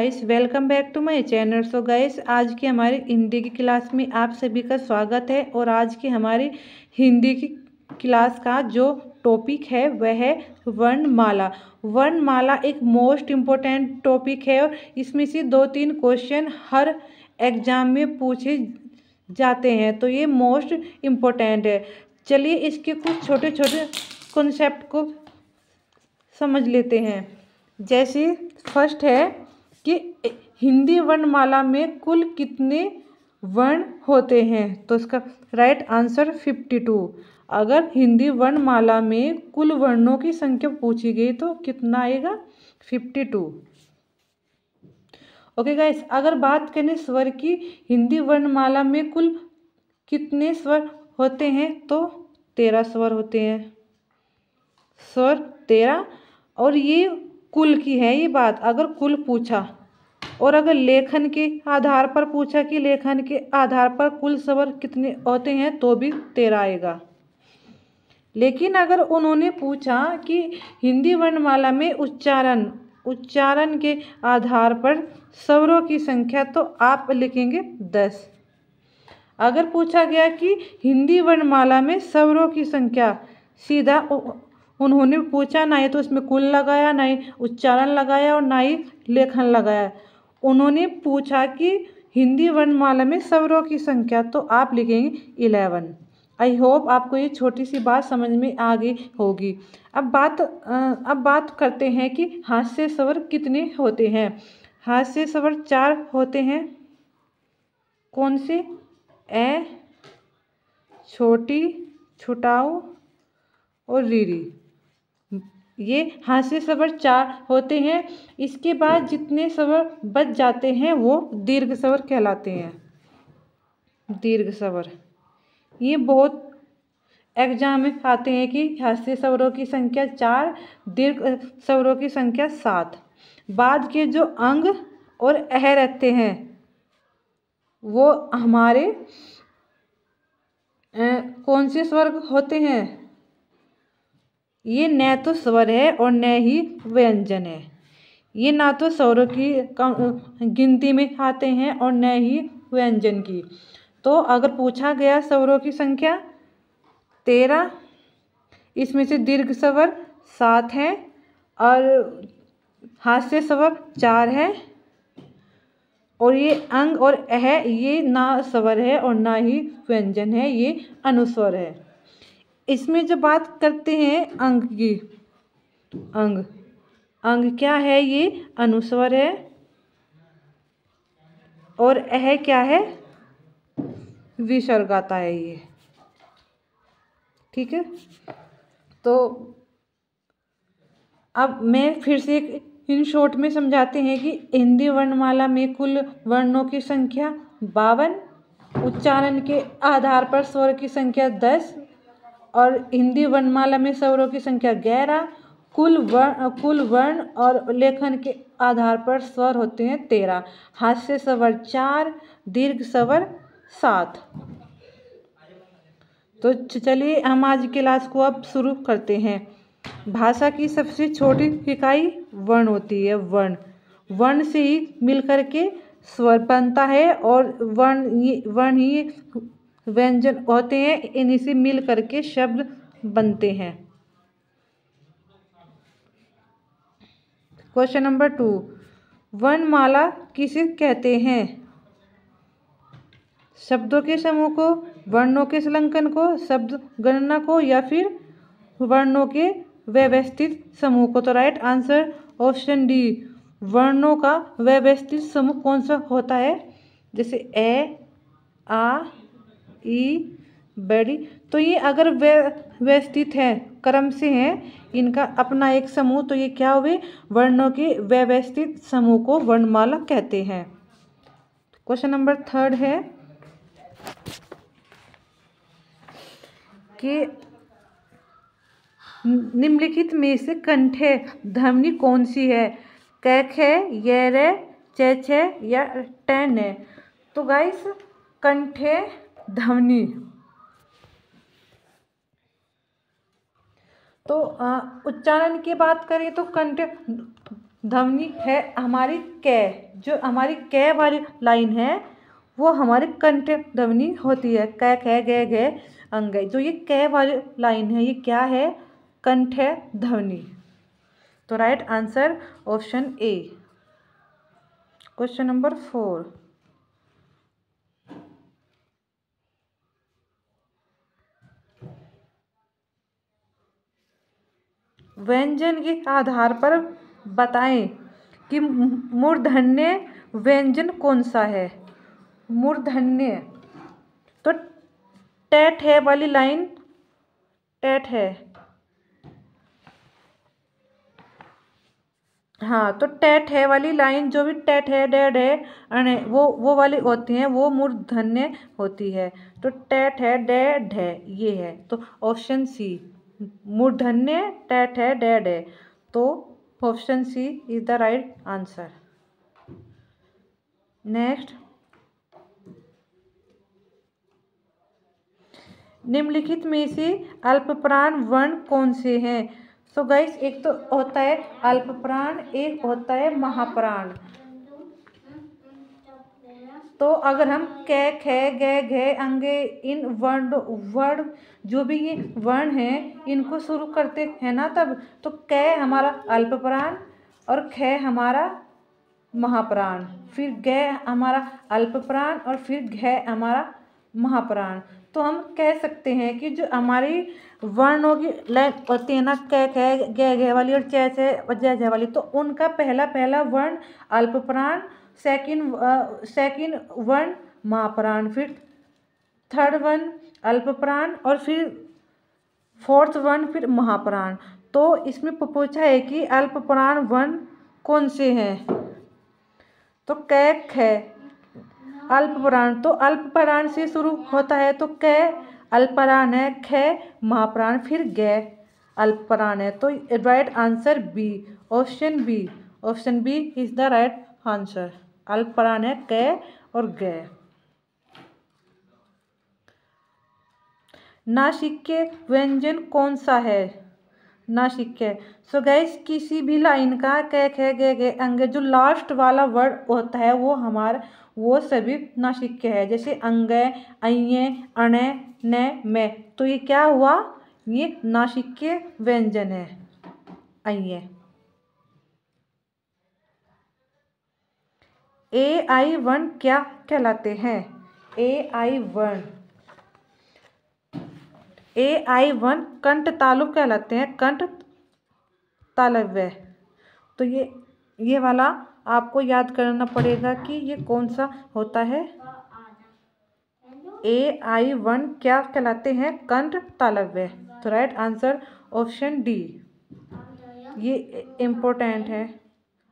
Guys, welcome back to my channel. So guys, आज की हमारी हिंदी की क्लास में आप सभी का स्वागत है। और आज की हमारी हिंदी की क्लास का जो टॉपिक है वह है वर्णमाला। वर्णमाला एक मोस्ट इम्पोर्टेंट टॉपिक है और इसमें से 2-3 क्वेश्चन हर एग्जाम में पूछे जाते हैं, तो ये मोस्ट इम्पोर्टेंट है। चलिए इसके कुछ छोटे छोटे कॉन्सेप्ट को समझ लेते हैं। जैसे फर्स्ट है कि हिंदी वर्णमाला में कुल कितने वर्ण होते हैं, तो इसका राइट आंसर 52। अगर हिंदी वर्णमाला में कुल वर्णों की संख्या पूछी गई तो कितना आएगा? 52। ओके गाइस, अगर बात करें स्वर की, हिंदी वर्णमाला में कुल कितने स्वर होते हैं तो 13 स्वर होते हैं। स्वर 13। और ये कुल की है ये बात, अगर कुल पूछा और अगर लेखन के आधार पर पूछा कि लेखन के आधार पर कुल स्वर कितने होते हैं तो भी 13 आएगा। लेकिन अगर उन्होंने पूछा कि हिंदी वर्णमाला में उच्चारण के आधार पर स्वरों की संख्या, तो आप लिखेंगे 10। अगर पूछा गया कि हिंदी वर्णमाला में स्वरों की संख्या, सीधा उन्होंने पूछा, ना ही तो उसमें कुल लगाया, ना ही उच्चारण लगाया और ना ही लेखन लगाया। उन्होंने पूछा कि हिंदी वर्णमाला में स्वरों की संख्या, तो आप लिखेंगे 11। आई होप आपको ये छोटी सी बात समझ में आ गई होगी। अब बात करते हैं कि हास्य स्वर कितने होते हैं। हास्य स्वर 4 होते हैं। कौन से? ए, छोटी, छुटाऊ और रीरी। ये हास्य स्वर 4 होते हैं। इसके बाद जितने स्वर बच जाते हैं वो दीर्घ स्वर कहलाते हैं। दीर्घ स्वर ये बहुत एग्जाम में आते हैं कि हास्य स्वरों की संख्या 4, दीर्घ स्वरों की संख्या 7। बाद के जो अंग और अह रहते हैं वो हमारे कौन से स्वर होते हैं? ये न तो स्वर है और न ही व्यंजन है। ये ना तो स्वरों की गिनती में आते हैं और न ही व्यंजन की। तो अगर पूछा गया स्वरों की संख्या 13, इसमें से दीर्घ स्वर 7 है और हास्य स्वर 4 है, और ये अंग और अह ये ना स्वर है और ना ही व्यंजन है, ये अनुस्वर है। इसमें जो बात करते हैं अंग की, अंग क्या है? ये अनुस्वर है। और अह क्या है? विसर्ग आता है ये। ठीक है, तो अब मैं फिर से इन शॉर्ट में समझाते हैं कि हिंदी वर्णमाला में कुल वर्णों की संख्या 52, उच्चारण के आधार पर स्वर की संख्या 10 और हिंदी वर्णमाला में स्वरों की संख्या 11, कुल वर्ण और लेखन के आधार पर स्वर होते हैं 13, हास्य स्वर 4, दीर्घ स्वर 7। तो चलिए हम आज की क्लास को अब शुरू करते हैं। भाषा की सबसे छोटी इकाई वर्ण होती है। वर्ण से ही मिलकर के स्वर बनता है और वर्ण ही व्यंजन होते हैं, इन्हीं से मिल करके शब्द बनते हैं। क्वेश्चन नंबर 2, वर्णमाला किसे कहते हैं? शब्दों के समूह को, वर्णों के संलग्न को, शब्द गणना को, या फिर वर्णों के व्यवस्थित समूह को? तो राइट आंसर ऑप्शन डी, वर्णों का व्यवस्थित समूह कौन सा होता है? जैसे ए, आ, ई, बड़ी। तो ये अगर व्यवस्थित है, क्रम से है इनका अपना एक समूह, तो ये क्या हुए? वर्णों के व्यवस्थित समूह को वर्णमाला कहते हैं। क्वेश्चन नंबर 3 है कि निम्नलिखित में से कंठे ध्वनि कौन सी है? क, ख, य, र, च, छ या ट, न? तो गाइस, कंठे ध्वनि, तो उच्चारण की बात करें तो कंठ ध्वनि है हमारी कै, जो हमारी कै वाली लाइन है वो हमारी कंठ ध्वनि होती है। कै कै गे गे अंगे, जो ये कै वाली लाइन है ये क्या है? कंठ ध्वनि। तो right answer option A. Question number 4, व्यंजन के आधार पर बताएं कि मूर्धन्य व्यंजन कौन सा है। मूर्धन्य तो टैट है वाली लाइन, टैट है, हाँ, तो टैट है वाली लाइन, जो भी टैट है डेड है अने वो वाली होती हैं वो मूर्धन्य होती है। तो टैट है डेड है ये है, तो ऑप्शन सी मूर्धन्य टैट है डेड है, तो option C is the right answer. Next, निम्नलिखित में से अल्पप्राण वर्ण कौन से हैं? सो गाइस, एक तो होता है अल्पप्राण, एक होता है महाप्राण। तो अगर हम कै खे गे घे अंगे इन वर्ण जो भी ये वर्ण हैं इनको शुरू करते हैं ना, तब तो कै हमारा अल्पप्राण और खे हमारा महाप्राण, फिर गे हमारा अल्पप्राण और फिर घे हमारा महाप्राण। तो हम कह सकते हैं कि जो हमारी वर्णों की लाइन होती है ना, कै खे गे घे वाली और चे से जय जय वाली, तो उनका पहला वर्ण अल्पप्राण, सेकंड वर्ण महाप्राण, फिर थर्ड वर्ण अल्पप्राण और फिर फोर्थ वर्ण फिर महाप्राण। तो इसमें पूछा है कि अल्पप्राण वर्ण कौन से हैं? तो कै खे अल्पप्राण, तो अल्पप्राण से शुरू होता है, तो कै अल्पप्राण है, खे महाप्राण, फिर गे अल्पप्राण है। तो right answer B, option B, option B is the right answer. अल्पप्राण है कै और गे। नासिक्य व्यंजन कौन सा है? नासिक्य, सो गाइस किसी भी लाइन का कै खे गे अंगे जो लास्ट वाला वर्ड होता है वो सभी नासिक्य है। जैसे अंगे, अये, अणे, ने, में, तो ये क्या हुआ? ये नासिक्य व्यंजन है अये। AI वर्ण क्या कहलाते हैं? AI वर्ण कंठ तालु कहलाते हैं, कंठ तालव्य। तो ये वाला आपको याद करना पड़ेगा कि ये कौन सा होता है। AI वर्ण क्या कहलाते हैं? कंठ तालव्य। तो राइट आंसर ऑप्शन डी। ये इम्पोर्टेंट है,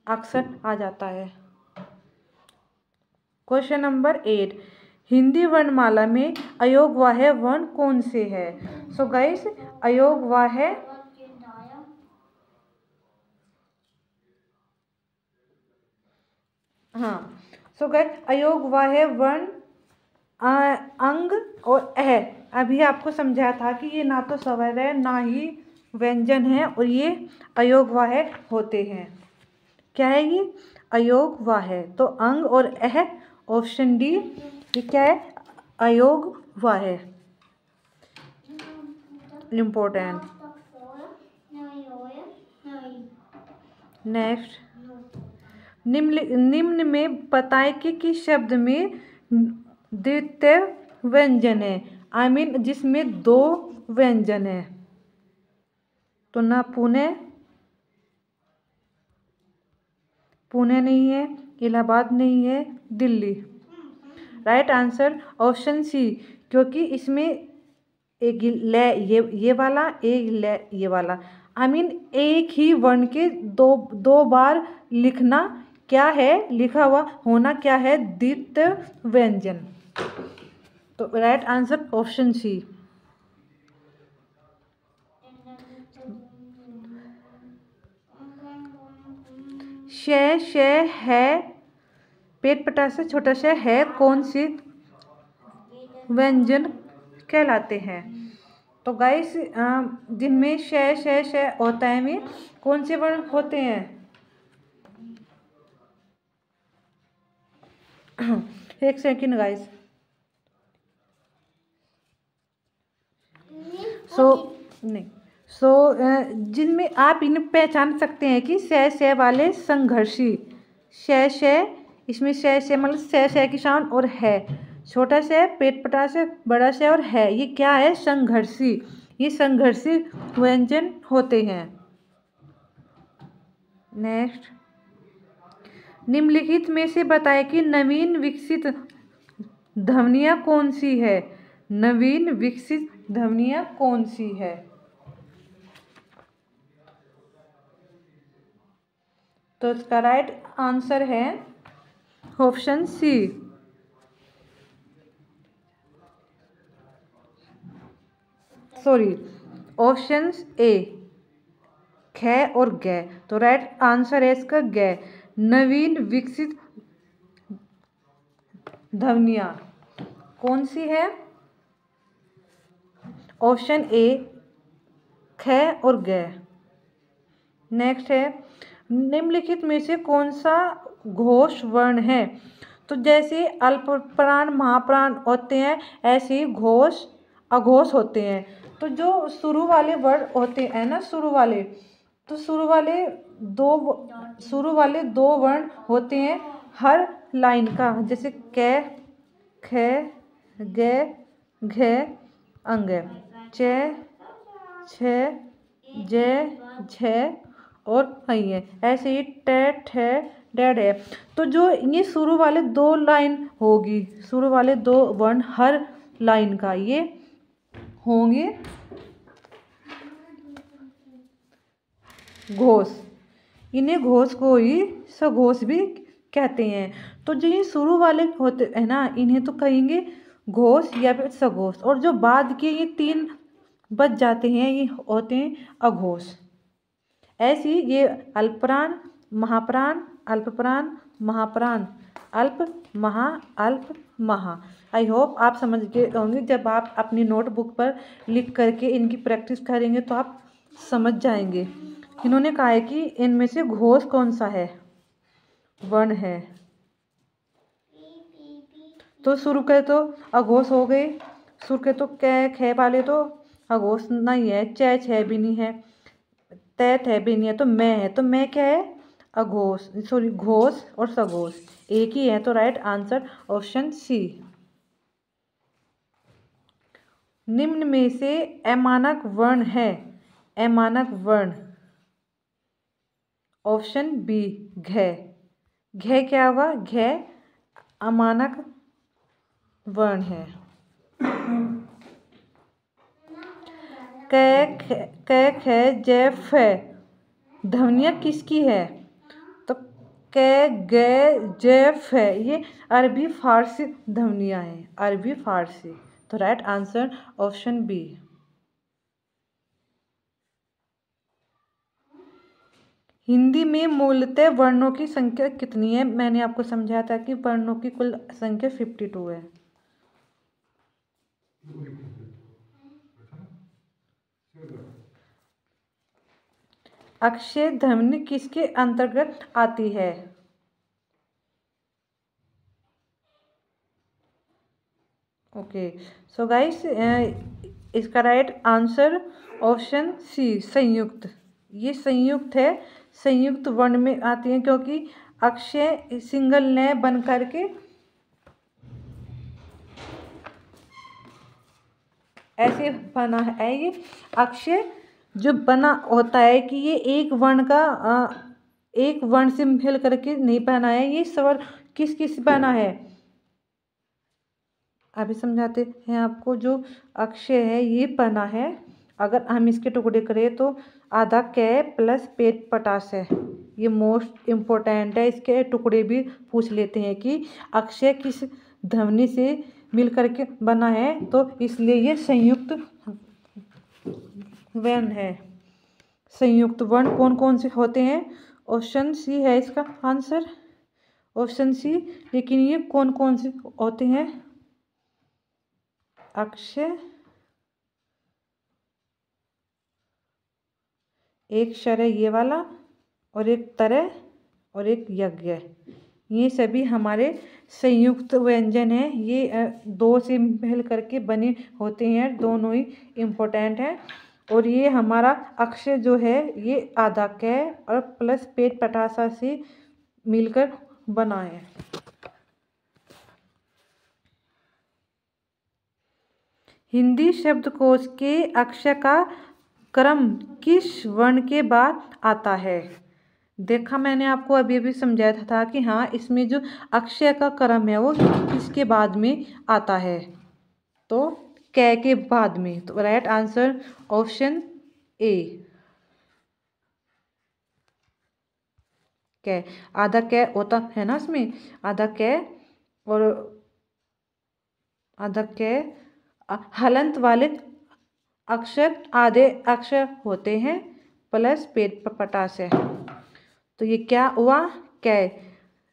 अक्सर आ जाता है। क्वेश्चन नंबर 8, हिंदी वर्णमाला में अयोगवाह्य वर्ण कौन से है? सो गाइस, अयोगवाह्य सो गाइस अयोगवाह्य वर्ण अंग और अभी आपको समझाया था कि ये ना तो स्वर है ना ही व्यंजन है, और ये अयोगवाह्य होते हैं। क्या है ये? अयोगवाह्य। तो अंग और ऑप्शन डी, ये क्या है? अयोगवाह्य। इम्पोर्टेंट। नेक्स्ट, निम्न में बताएं कि किस शब्द में द्वितीय व्यंजन है, जिसमें 2 व्यंजन है। तो ना पुणे नहीं है, इलाहाबाद नहीं है, Delhi. Right answer option C, क्योंकि इसमें एक ले ये वाला, एक ले ये वाला, एक ही वर्ण के दो बार लिखना क्या है, लिखा हुआ होना क्या है? द्वितीय व्यंजन। तो राइट आंसर ऑप्शन सी। शय है, पेट पटा से छोटा शय है, कौन सी व्यंजन कहलाते हैं? तो गाइस, जिनमें शय होता है में कौन से वर्ण होते हैं? एक सेकंड गाइस। नहीं जिनमें आप इन्हें पहचान सकते हैं कि शय वाले संघर्षी। शय इसमें शय मतलब शय की साउंड और है, छोटा शय पेट पटा से, बड़ा शय और है, ये क्या है? संघर्षी। ये संघर्षी व्यंजन होते हैं। नेक्स्ट, निम्नलिखित में से बताएं कि नवीन विकसित ध्वनियाँ कौन सी है? नवीन विकसित ध्वनियाँ कौन सी है? तो इसका राइट आंसर है option C. Sorry, option A ख और ग। तो राइट आंसर है इसका ग। नवीन विकसित ध्वनियाँ कौन सी है? ऑप्शन ए ख और ग। नेक्स्ट है, निम्नलिखित में से कौन सा घोष वर्ण है? तो जैसे अल्पप्राण महाप्राण होते हैं, ऐसे ही घोष अघोष होते हैं। तो जो शुरू वाले वर्ड होते हैं ना, शुरू वाले दो वर्ण होते हैं हर लाइन का, जैसे क ख ग घ अंग, च छ ज झ और है, ऐसे ही ट ठ डेड है। तो जो ये शुरू वाले दो लाइन होगी, शुरू वाले दो वर्ण हर लाइन का, ये होंगे घोष। इन्हें घोष को ही सघोष भी कहते हैं। तो जो ये शुरू वाले होते हैं ना, इन्हें तो कहेंगे घोष या फिर सघोष, और जो बाद के ये तीन बच जाते हैं, ये होते हैं अघोष। ऐसी ये अल्पप्राण महाप्राण, अल्पप्राण महाप्राण, अल्प महा। आई होप आप समझ गए होंगे। जब आप अपनी नोटबुक पर लिख करके इनकी प्रैक्टिस करेंगे तो आप समझ जाएंगे। इन्होंने कहा है कि इनमें से घोष कौन सा है, वर्ण है। तो शुरू के तो अघोष हो गए, शुरू के तो क ख वाले तो अघोष नहीं है, च छ भी नहीं है, तैत है भी नहीं है, तो मैं है। तो मैं क्या है? अघोष, सॉरी घोष और सघोष एक ही है। तो राइट आंसर ऑप्शन सी। निम्न में से अमानक वर्ण है। अमानक वर्ण, ऑप्शन बी घ। घ क्या हुआ? घ अमानक वर्ण है। क ख ज फ ध्वनियाँ किसकी है? तो क ग ज फ ये अरबी फारसी ध्वनियाँ हैं, अरबी फारसी। तो right answer option B. Hindi में मूलतः वर्णों की संख्या कितनी है? मैंने आपको समझाया था कि वर्णों की कुल संख्या 52 है। अक्षय ध्वनि किसके अंतर्गत आती है? ओके, सो गाइस इसका राइट आंसर ऑप्शन सी संयुक्त। ये संयुक्त है, संयुक्त वर्ण में आती है, क्योंकि अक्षय सिंगल न बन करके ऐसे बना है। ये अक्षय जो बना होता है कि ये एक वर्ण का एक वर्ण से मिल करके नहीं बना है। ये स्वर किस किस बना है अभी समझाते हैं आपको। जो अक्षय है ये बना है, अगर हम इसके टुकड़े करें तो आधा क प्लस पेट पटास है। ये मोस्ट इम्पोर्टेंट है, इसके टुकड़े भी पूछ लेते हैं कि अक्षय किस ध्वनि से मिल करके बना है, तो इसलिए ये संयुक्त वर्ण है। संयुक्त वर्ण कौन कौन से होते हैं? ऑप्शन सी है इसका आंसर, ऑप्शन सी। लेकिन ये कौन कौन से होते हैं? अक्षय, एक शर है ये वाला, और एक तरह, और एक यज्ञ। ये सभी हमारे संयुक्त व्यंजन हैं। ये दो से मिल करके बने होते हैं, दोनों ही इम्पोर्टेंट हैं। और ये हमारा अक्षर जो है ये आधा कै और प्लस पेट पटासा से मिलकर बना है। हिंदी शब्दकोश के अक्षर का क्रम किस वर्ण के बाद आता है? देखा मैंने आपको अभी अभी समझाया था कि हाँ, इसमें जो अक्षर का क्रम है वो किसके बाद में आता है? तो कै के बाद में। तो राइट आंसर ऑप्शन ए, कै। आधा कै होता है ना इसमें, आधा कै और आधा कै हलंत वाले अक्षर आधे अक्षर होते हैं प्लस पेट पटास है। तो ये क्या हुआ? कै।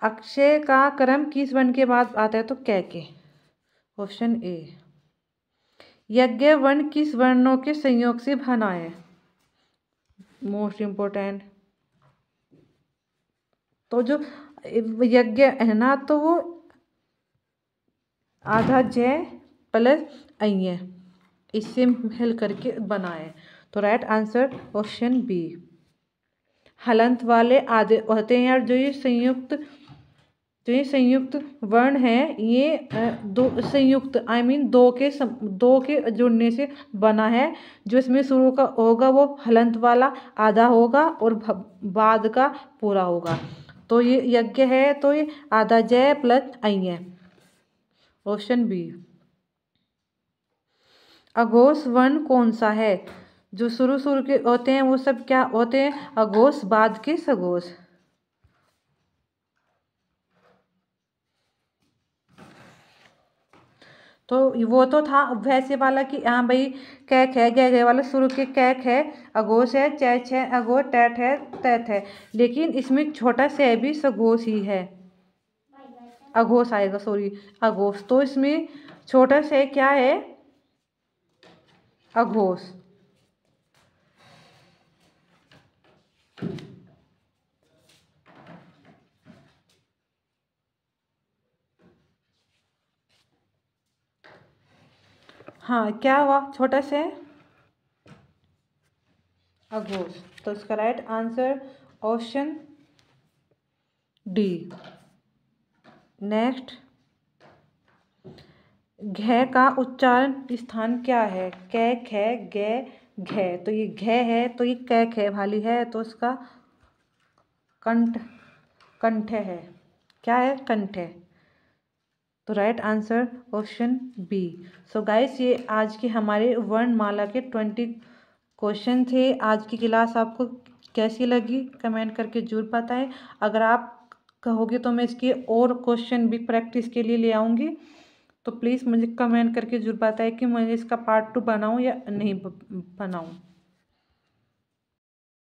अक्षर का क्रम किस वर्ण के बाद आता है? तो कै के। Option A. यज्ञ वर्ण किस वर्णों के संयोग से बना है? Most important. तो जो यज्ञ है ना, तो वो आधा जय प्लस अय इससे मिल करके बना है। तो राइट आंसर ऑप्शन बी। हलंत वाले आधे होते हैं और जो ये संयुक्त वर्ण है ये दो संयुक्त दो के जुड़ने से बना है। जो इसमें शुरू का होगा वो हलंत वाला आधा होगा और बाद का पूरा होगा। तो ये यज्ञ है तो ये आधा जय प्लस अय। Option B. अघोष वर्ण कौन सा है? जो शुरू के होते हैं वो सब क्या होते हैं? अघोष, बाद के सघोष। तो वो तो था वैसे वाला कि हाँ भाई कैक है, गे वाला शुरू के कैक है, अघोष है, चैच है, अघोष, टैट है, तैत है। लेकिन इसमें छोटा से भी सघोष ही है, अघोष आएगा, सॉरी अघोष। तो इसमें छोटा से क्या है? अघोष। हाँ, क्या हुआ? छोटा से अघोष। तो इसका right answer option D. Next, घ का उच्चारण स्थान क्या है? कैक है, गे, घ। तो ये घ है तो ये कैक है वाली है, तो इसका कंठ है। क्या है? कंठ है। तो right answer option B. So guys, ये आज के हमारे वर्णमाला के 20 क्वेश्चन थे। आज की क्लास आपको कैसी लगी कमेंट करके जरूर बताएं। अगर आप कहोगे तो मैं इसके और क्वेश्चन भी प्रैक्टिस के लिए ले आऊँगी। तो प्लीज़ मुझे कमेंट करके जरूर बताएं कि मैं इसका पार्ट 2 बनाऊँ या नहीं बनाऊँ।